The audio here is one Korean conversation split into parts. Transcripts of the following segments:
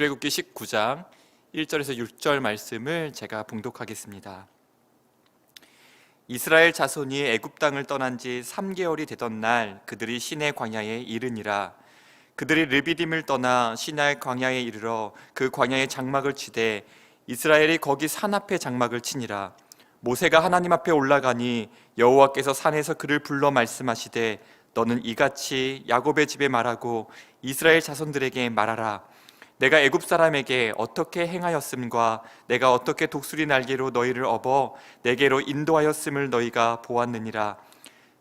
출애굽기 19장 1절에서 6절 말씀을 제가 봉독하겠습니다. 이스라엘 자손이 애굽 땅을 떠난 지 3개월이 되던 날 그들이 시내 광야에 이르니라. 그들이 르비딤을 떠나 시내 광야에 이르러 그 광야에 장막을 치되 이스라엘이 거기 산 앞에 장막을 치니라. 모세가 하나님 앞에 올라가니 여호와께서 산에서 그를 불러 말씀하시되 너는 이같이 야곱의 집에 말하고 이스라엘 자손들에게 말하라. 내가 애굽 사람에게 어떻게 행하였음과 내가 어떻게 독수리 날개로 너희를 업어 내게로 인도하였음을 너희가 보았느니라.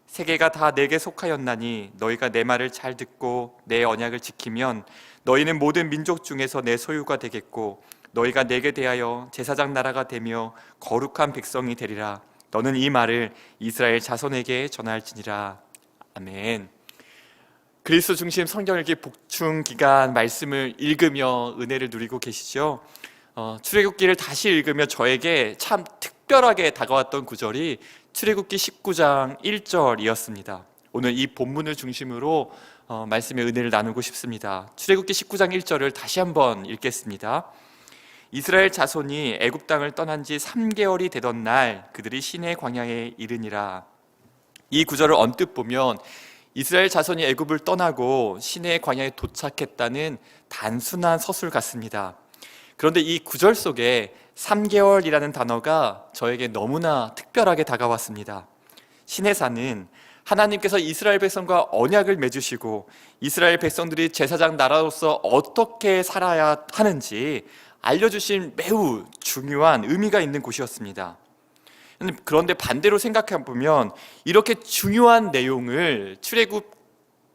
세계가 다 내게 속하였나니 너희가 내 말을 잘 듣고 내 언약을 지키면 너희는 모든 민족 중에서 내 소유가 되겠고 너희가 내게 대하여 제사장 나라가 되며 거룩한 백성이 되리라. 너는 이 말을 이스라엘 자손에게 전할지니라. 아멘. 그리스도 중심 성경읽기 복충 기간 말씀을 읽으며 은혜를 누리고 계시죠? 출애굽기를 다시 읽으며 저에게 참 특별하게 다가왔던 구절이 출애굽기 19장 1절이었습니다. 오늘 이 본문을 중심으로 말씀의 은혜를 나누고 싶습니다. 출애굽기 19장 1절을 다시 한번 읽겠습니다. 이스라엘 자손이 애굽 땅을 떠난 지 3개월이 되던 날 그들이 시내 광야에 이르니라. 이 구절을 언뜻 보면 이스라엘 자손이 애굽을 떠나고 시내 광야에 도착했다는 단순한 서술 같습니다. 그런데 이 구절 속에 3개월이라는 단어가 저에게 너무나 특별하게 다가왔습니다. 시내산은 하나님께서 이스라엘 백성과 언약을 맺으시고 이스라엘 백성들이 제사장 나라로서 어떻게 살아야 하는지 알려주신 매우 중요한 의미가 있는 곳이었습니다. 그런데 반대로 생각해 보면 이렇게 중요한 내용을 출애굽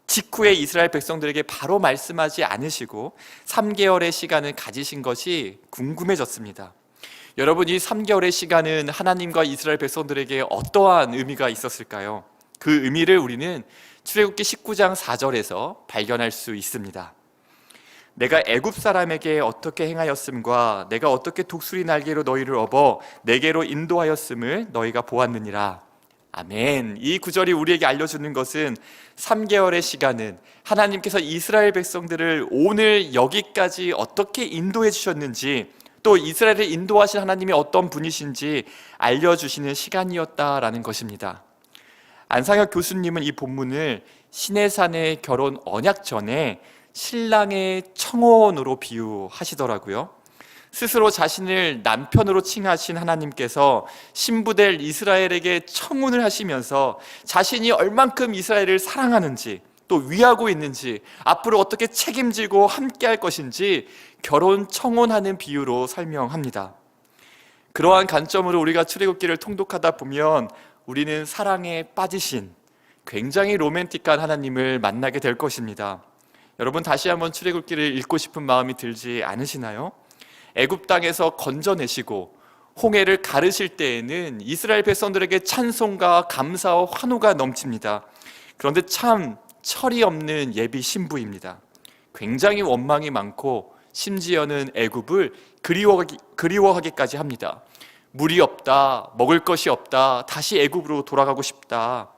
직후에 이스라엘 백성들에게 바로 말씀하지 않으시고 3개월의 시간을 가지신 것이 궁금해졌습니다. 여러분, 이 3개월의 시간은 하나님과 이스라엘 백성들에게 어떠한 의미가 있었을까요? 그 의미를 우리는 출애굽기 19장 4절에서 발견할 수 있습니다. 내가 애굽 사람에게 어떻게 행하였음과 내가 어떻게 독수리 날개로 너희를 업어 내게로 인도하였음을 너희가 보았느니라. 아멘. 이 구절이 우리에게 알려주는 것은 3개월의 시간은 하나님께서 이스라엘 백성들을 오늘 여기까지 어떻게 인도해 주셨는지, 또 이스라엘을 인도하신 하나님이 어떤 분이신지 알려주시는 시간이었다라는 것입니다. 안상혁 교수님은 이 본문을 시내산의 결혼 언약 전에 신랑의 청혼으로 비유하시더라고요. 스스로 자신을 남편으로 칭하신 하나님께서 신부될 이스라엘에게 청혼을 하시면서 자신이 얼만큼 이스라엘을 사랑하는지, 또 위하고 있는지, 앞으로 어떻게 책임지고 함께할 것인지 결혼 청혼하는 비유로 설명합니다. 그러한 관점으로 우리가 출애굽기를 통독하다 보면 우리는 사랑에 빠지신 굉장히 로맨틱한 하나님을 만나게 될 것입니다. 여러분, 다시 한번 출애굽기를 읽고 싶은 마음이 들지 않으시나요? 애굽 땅에서 건져내시고 홍해를 가르실 때에는 이스라엘 백성들에게 찬송과 감사와 환호가 넘칩니다. 그런데 참 철이 없는 예비 신부입니다. 굉장히 원망이 많고 심지어는 애굽을 그리워하기까지 합니다. 물이 없다, 먹을 것이 없다, 다시 애굽으로 돌아가고 싶다.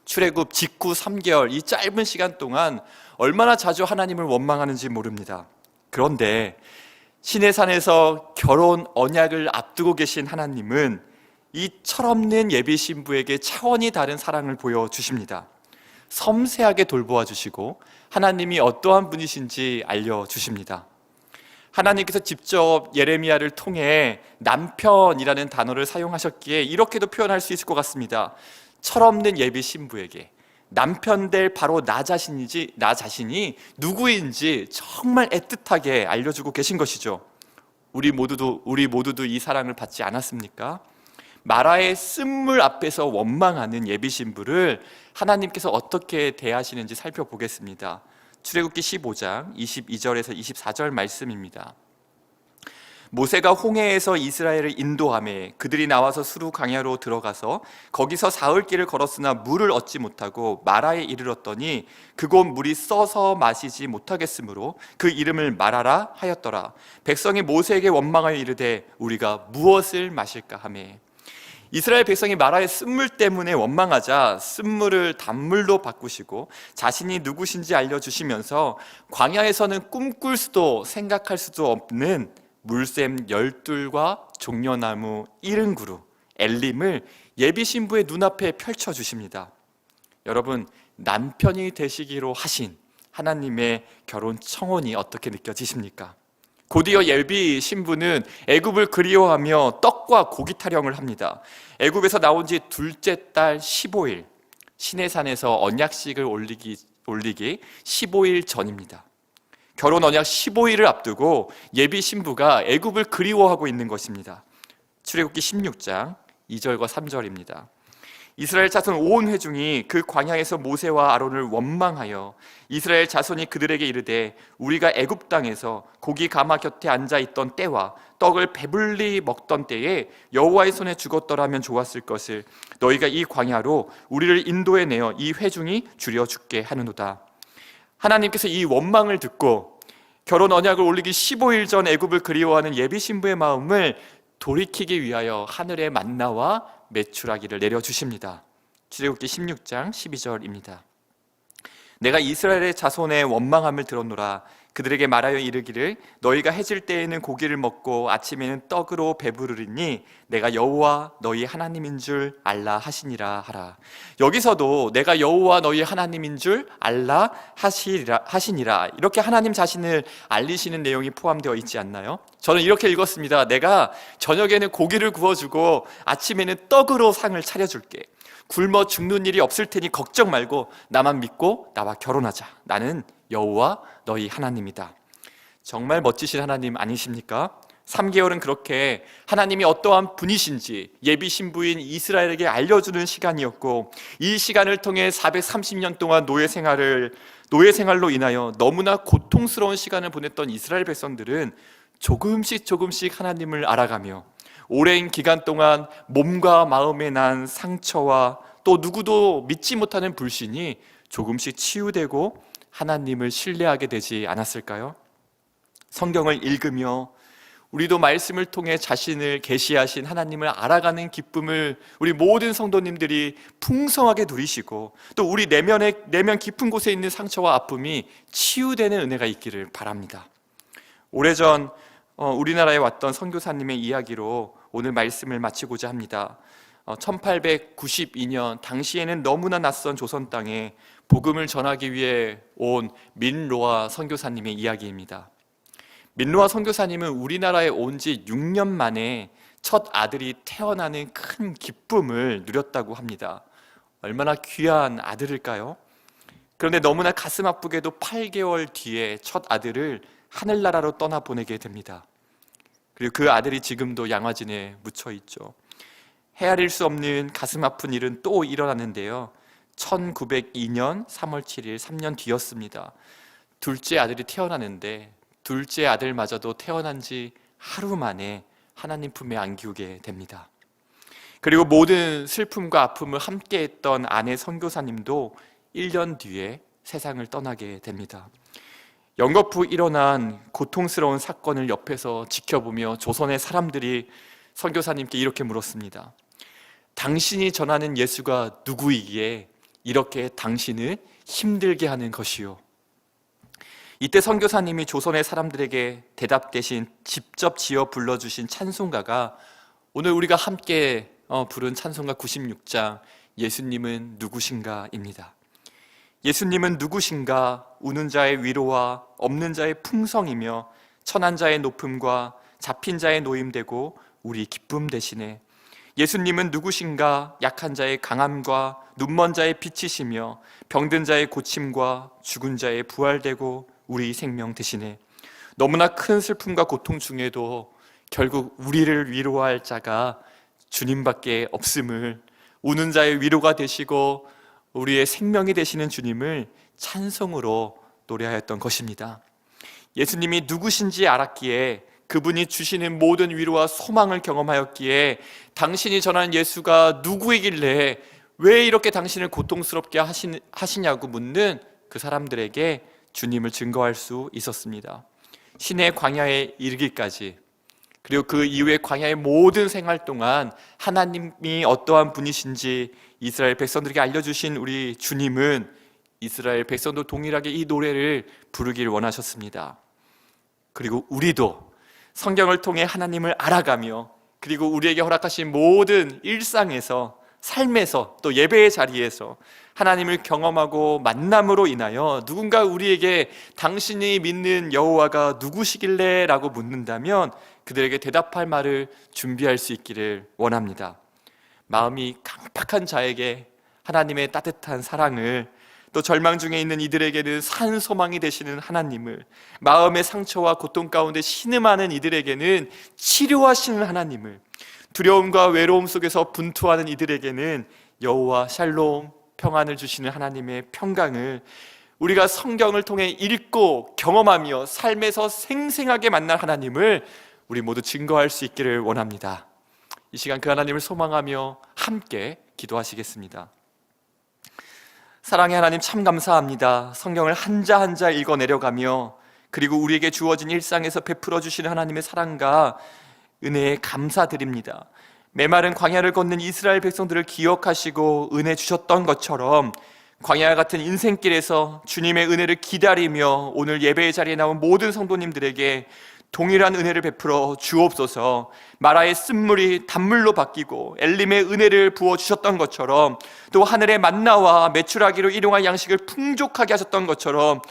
출애굽 직후 3개월, 이 짧은 시간 동안 얼마나 자주 하나님을 원망하는지 모릅니다. 그런데 시내산에서 결혼 언약을 앞두고 계신 하나님은 이 철없는 예비 신부에게 차원이 다른 사랑을 보여주십니다. 섬세하게 돌보아 주시고 하나님이 어떠한 분이신지 알려주십니다. 하나님께서 직접 예레미야를 통해 남편이라는 단어를 사용하셨기에 이렇게도 표현할 수 있을 것 같습니다. 철없는 예비 신부에게 남편 될 바로 나 자신이 누구인지 정말 애틋하게 알려주고 계신 것이죠. 우리 모두도 이 사랑을 받지 않았습니까? 마라의 쓴물 앞에서 원망하는 예비 신부를 하나님께서 어떻게 대하시는지 살펴보겠습니다. 출애굽기 15장 22절에서 24절 말씀입니다. 모세가 홍해에서 이스라엘을 인도하매 그들이 나와서 수르 광야로 들어가서 거기서 사흘 길을 걸었으나 물을 얻지 못하고 마라에 이르렀더니 그곳 물이 써서 마시지 못하겠으므로 그 이름을 마라라 하였더라. 백성이 모세에게 원망하여 이르되 우리가 무엇을 마실까 하매. 이스라엘 백성이 마라의 쓴물 때문에 원망하자 쓴물을 단물로 바꾸시고 자신이 누구신지 알려주시면서 광야에서는 꿈꿀 수도 생각할 수도 없는 물샘 12과 종려나무 70그루 엘림을 예비 신부의 눈앞에 펼쳐주십니다. 여러분, 남편이 되시기로 하신 하나님의 결혼 청혼이 어떻게 느껴지십니까? 곧이어 예비 신부는 애굽을 그리워하며 떡과 고기 타령을 합니다. 애굽에서 나온 지 둘째 달 15일, 시내산에서 언약식을 올리기 15일 전입니다. 결혼 언약 15일을 앞두고 예비 신부가 애굽을 그리워하고 있는 것입니다. 출애굽기 16장 2절과 3절입니다. 이스라엘 자손 온 회중이 그 광야에서 모세와 아론을 원망하여 이스라엘 자손이 그들에게 이르되 우리가 애굽 땅에서 고기 가마 곁에 앉아 있던 때와 떡을 배불리 먹던 때에 여호와의 손에 죽었더라면 좋았을 것을 너희가 이 광야로 우리를 인도해 내어 이 회중이 줄여 죽게 하느노다. 하나님께서 이 원망을 듣고 결혼 언약을 올리기 15일 전 애굽을 그리워하는 예비 신부의 마음을 돌이키기 위하여 하늘의 만나와 메추라기를 내려주십니다. 출애굽기 16장 12절입니다. 내가 이스라엘의 자손의 원망함을 들었노라. 그들에게 말하여 이르기를 너희가 해질 때에는 고기를 먹고 아침에는 떡으로 배부르리니 내가 여호와 너희 하나님인 줄 알라 하시니라 하라. 여기서도 내가 여호와 너희 하나님인 줄 알라 하시니라 이렇게 하나님 자신을 알리시는 내용이 포함되어 있지 않나요? 저는 이렇게 읽었습니다. 내가 저녁에는 고기를 구워주고 아침에는 떡으로 상을 차려줄게. 굶어 죽는 일이 없을 테니 걱정 말고 나만 믿고 나와 결혼하자. 나는 여호와 너희 하나님이다. 정말 멋지신 하나님 아니십니까? 3개월은 그렇게 하나님이 어떠한 분이신지 예비 신부인 이스라엘에게 알려주는 시간이었고, 이 시간을 통해 430년 동안 노예 생활로 인하여 너무나 고통스러운 시간을 보냈던 이스라엘 백성들은 조금씩 하나님을 알아가며 오랜 기간 동안 몸과 마음에 난 상처와 또 누구도 믿지 못하는 불신이 조금씩 치유되고 하나님을 신뢰하게 되지 않았을까요? 성경을 읽으며 우리도 말씀을 통해 자신을 계시하신 하나님을 알아가는 기쁨을 우리 모든 성도님들이 풍성하게 누리시고 또 우리 내면 깊은 곳에 있는 상처와 아픔이 치유되는 은혜가 있기를 바랍니다. 오래전 우리나라에 왔던 선교사님의 이야기로 오늘 말씀을 마치고자 합니다. 1892년 당시에는 너무나 낯선 조선 땅에 복음을 전하기 위해 온 민로아 선교사님의 이야기입니다. 민로아 선교사님은 우리나라에 온 지 6년 만에 첫 아들이 태어나는 큰 기쁨을 누렸다고 합니다. 얼마나 귀한 아들일까요? 그런데 너무나 가슴 아프게도 8개월 뒤에 첫 아들을 하늘나라로 떠나보내게 됩니다. 그리고 그 아들이 지금도 양화진에 묻혀 있죠. 헤아릴 수 없는 가슴 아픈 일은 또 일어났는데요. 1902년 3월 7일 3년 뒤였습니다. 둘째 아들이 태어나는데 둘째 아들마저도 태어난 지 하루 만에 하나님 품에 안기우게 됩니다. 그리고 모든 슬픔과 아픔을 함께했던 아내 선교사님도 1년 뒤에 세상을 떠나게 됩니다. 연거푸 일어난 고통스러운 사건을 옆에서 지켜보며 조선의 사람들이 선교사님께 이렇게 물었습니다. 당신이 전하는 예수가 누구이기에 이렇게 당신을 힘들게 하는 것이요? 이때 선교사님이 조선의 사람들에게 대답 대신 직접 지어 불러주신 찬송가가 오늘 우리가 함께 부른 찬송가 96장 예수님은 누구신가입니다. 예수님은 누구신가? 우는 자의 위로와 없는 자의 풍성이며 천한 자의 높음과 잡힌 자의 노임되고 우리 기쁨 되시네. 예수님은 누구신가? 약한 자의 강함과 눈먼 자의 빛이시며 병든 자의 고침과 죽은 자의 부활되고 우리 생명 되시네. 너무나 큰 슬픔과 고통 중에도 결국 우리를 위로할 자가 주님밖에 없음을, 우는 자의 위로가 되시고 우리의 생명이 되시는 주님을 찬송으로 노래하였던 것입니다. 예수님이 누구신지 알았기에, 그분이 주시는 모든 위로와 소망을 경험하였기에 당신이 전하는 예수가 누구이길래 왜 이렇게 당신을 고통스럽게 하시냐고 묻는 그 사람들에게 주님을 증거할 수 있었습니다. 신의 광야에 이르기까지 그리고 그 이후에 광야의 모든 생활 동안 하나님이 어떠한 분이신지 이스라엘 백성들에게 알려주신 우리 주님은 이스라엘 백성도 동일하게 이 노래를 부르기를 원하셨습니다. 그리고 우리도 성경을 통해 하나님을 알아가며 그리고 우리에게 허락하신 모든 일상에서, 삶에서, 또 예배의 자리에서 하나님을 경험하고 만남으로 인하여 누군가 우리에게 당신이 믿는 여호와가 누구시길래? 라고 묻는다면 그들에게 대답할 말을 준비할 수 있기를 원합니다. 마음이 강팍한 자에게 하나님의 따뜻한 사랑을, 또 절망 중에 있는 이들에게는 산 소망이 되시는 하나님을, 마음의 상처와 고통 가운데 신음하는 이들에게는 치료하시는 하나님을, 두려움과 외로움 속에서 분투하는 이들에게는 여호와 샬롬, 평안을 주시는 하나님의 평강을 우리가 성경을 통해 읽고 경험하며 삶에서 생생하게 만날 하나님을 우리 모두 증거할 수 있기를 원합니다. 이 시간 그 하나님을 소망하며 함께 기도하시겠습니다. 사랑의 하나님, 참 감사합니다. 성경을 한자 한자 읽어 내려가며 그리고 우리에게 주어진 일상에서 베풀어 주시는 하나님의 사랑과 은혜에 감사드립니다. 메마른 광야를 걷는 이스라엘 백성들을 기억하시고 은혜 주셨던 것처럼 광야 같은 인생길에서 주님의 은혜를 기다리며 오늘 예배의 자리에 나온 모든 성도님들에게 동일한 은혜를 베풀어 주옵소서. 마라의 쓴물이 단물로 바뀌고 엘림의 은혜를 부어주셨던 것처럼, 또 하늘의 만나와 메추라기로 일용할 양식을 풍족하게 하셨던 것처럼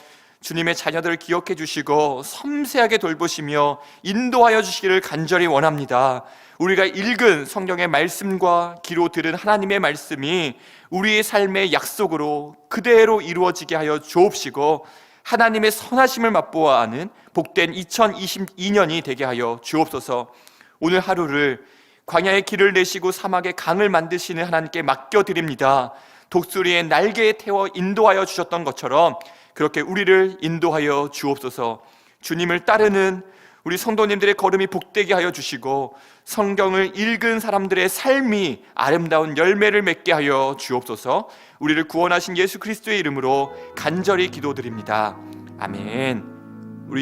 주님의 자녀들을 기억해 주시고 섬세하게 돌보시며 인도하여 주시기를 간절히 원합니다. 우리가 읽은 성경의 말씀과 귀로 들은 하나님의 말씀이 우리의 삶의 약속으로 그대로 이루어지게 하여 주옵시고 하나님의 선하심을 맛보아 아는 복된 2022년이 되게 하여 주옵소서. 오늘 하루를 광야의 길을 내시고 사막의 강을 만드시는 하나님께 맡겨드립니다. 독수리의 날개에 태워 인도하여 주셨던 것처럼 그렇게 우리를 인도하여 주옵소서. 주님을 따르는 우리 성도님들의 걸음이 복되게 하여 주시고 성경을 읽은 사람들의 삶이 아름다운 열매를 맺게 하여 주옵소서. 우리를 구원하신 예수 그리스도의 이름으로 간절히 기도드립니다. 아멘.